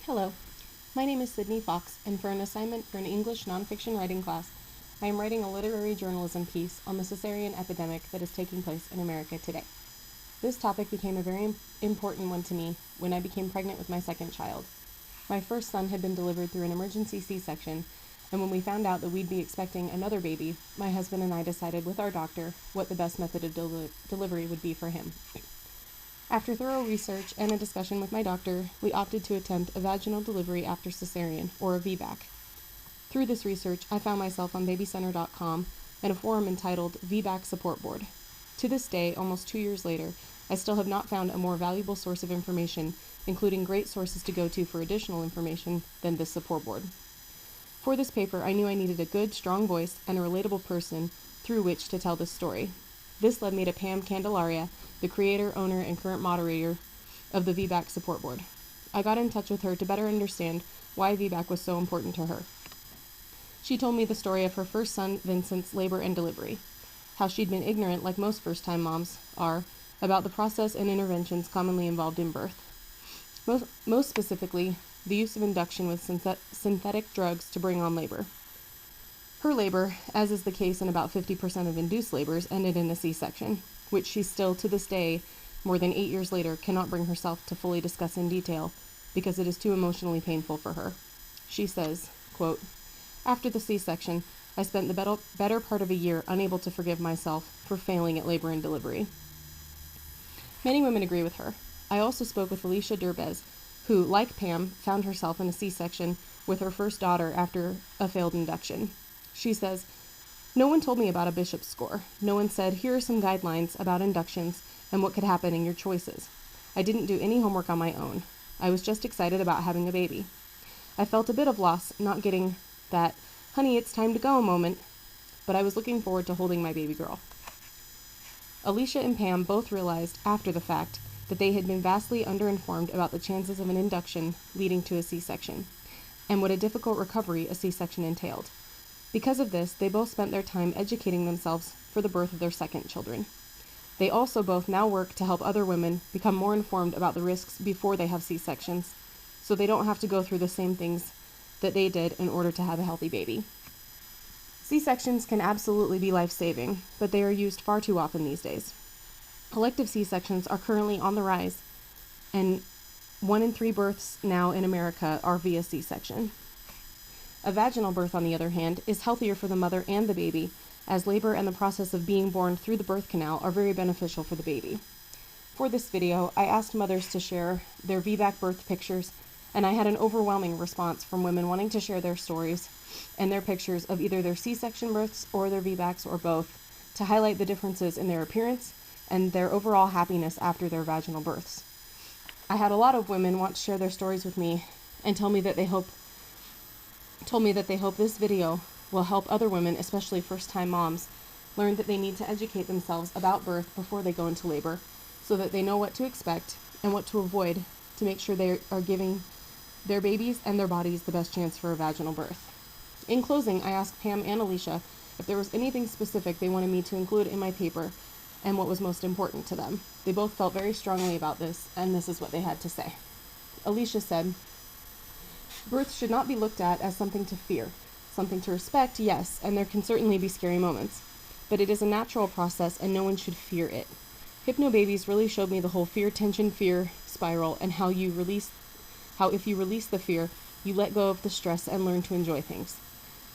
Hello, my name is Sydney Fox, and for an assignment for an English nonfiction writing class, I am writing a literary journalism piece on the cesarean epidemic that is taking place in America today. This topic became a very important one to me when I became pregnant with my second child. My first son had been delivered through an emergency C-section, and when we found out that we'd be expecting another baby, my husband and I decided with our doctor what the best method of delivery would be for him. After thorough research and a discussion with my doctor, we opted to attempt a vaginal delivery after cesarean, or a VBAC. Through this research, I found myself on babycenter.com and a forum entitled VBAC Support Board. To this day, almost 2 years later, I still have not found a more valuable source of information, including great sources to go to for additional information, than this support board. For this paper, I knew I needed a good, strong voice and a relatable person through which to tell this story. This led me to Pam Candelaria, the creator, owner, and current moderator of the VBAC Support Board. I got in touch with her to better understand why VBAC was so important to her. She told me the story of her first son, Vincent's labor and delivery, how she'd been ignorant, like most first-time moms are, about the process and interventions commonly involved in birth. Most specifically, the use of induction with synthetic drugs to bring on labor. Her labor, as is the case in about 50% of induced labors, ended in a C-section, which she still, to this day, more than 8 years later, cannot bring herself to fully discuss in detail because it is too emotionally painful for her. She says, quote, "After the C-section, I spent the better part of a year unable to forgive myself for failing at labor and delivery." Many women agree with her. I also spoke with Alicia Derbez, who, like Pam, found herself in a C-section with her first daughter after a failed induction. She says, "No one told me about a Bishop's score. No one said, here are some guidelines about inductions and what could happen in your choices. I didn't do any homework on my own. I was just excited about having a baby. I felt a bit of loss not getting that, honey, it's time to go moment, but I was looking forward to holding my baby girl." Alicia and Pam both realized after the fact that they had been vastly underinformed about the chances of an induction leading to a C-section, and what a difficult recovery a C-section entailed. Because of this, they both spent their time educating themselves for the birth of their second children. They also both now work to help other women become more informed about the risks before they have C-sections, so they don't have to go through the same things that they did in order to have a healthy baby. C-sections can absolutely be life-saving, but they are used far too often these days. Elective C-sections are currently on the rise, and 1 in 3 births now in America are via C-section. A vaginal birth, on the other hand, is healthier for the mother and the baby, as labor and the process of being born through the birth canal are very beneficial for the baby. For this video, I asked mothers to share their VBAC birth pictures, and I had an overwhelming response from women wanting to share their stories and their pictures of either their C-section births or their VBACs or both, to highlight the differences in their appearance and their overall happiness after their vaginal births. I had a lot of women want to share their stories with me and told me that they hope this video will help other women, especially first-time moms, learn that they need to educate themselves about birth before they go into labor so that they know what to expect and what to avoid to make sure they are giving their babies and their bodies the best chance for a vaginal birth. In closing, I asked Pam and Alicia if there was anything specific they wanted me to include in my paper and what was most important to them. They both felt very strongly about this, and this is what they had to say. Alicia said, "Birth should not be looked at as something to fear. Something to respect, yes, and there can certainly be scary moments. But it is a natural process and no one should fear it. Hypnobabies really showed me the whole fear-tension-fear spiral and how if you release the fear, you let go of the stress and learn to enjoy things.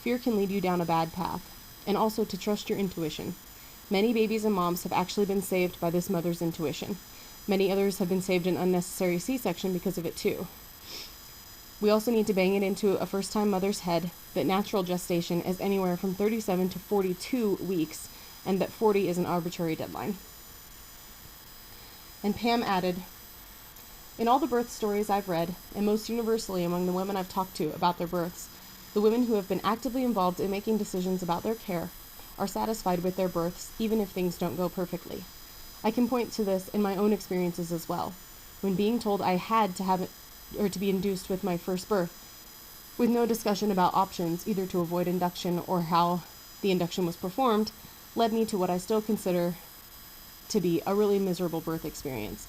Fear can lead you down a bad path, and also to trust your intuition. Many babies and moms have actually been saved by this mother's intuition. Many others have been saved an unnecessary C-section because of it too. We also need to bang it into a first-time mother's head that natural gestation is anywhere from 37 to 42 weeks, and that 40 is an arbitrary deadline." And Pam added, "In all the birth stories I've read, and most universally among the women I've talked to about their births, the women who have been actively involved in making decisions about their care are satisfied with their births, even if things don't go perfectly. I can point to this in my own experiences as well. When being told I had to have it or to be induced with my first birth, with no discussion about options either to avoid induction or how the induction was performed, led me to what I still consider to be a really miserable birth experience.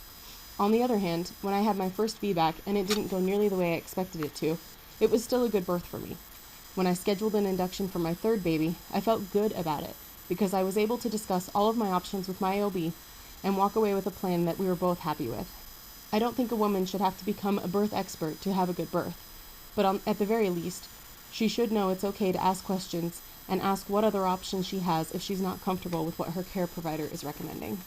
On the other hand, when I had my first VBAC and it didn't go nearly the way I expected it to, it was still a good birth for me. When I scheduled an induction for my third baby, I felt good about it because I was able to discuss all of my options with my OB and walk away with a plan that we were both happy with. I don't think a woman should have to become a birth expert to have a good birth, but at the very least, she should know it's okay to ask questions and ask what other options she has if she's not comfortable with what her care provider is recommending.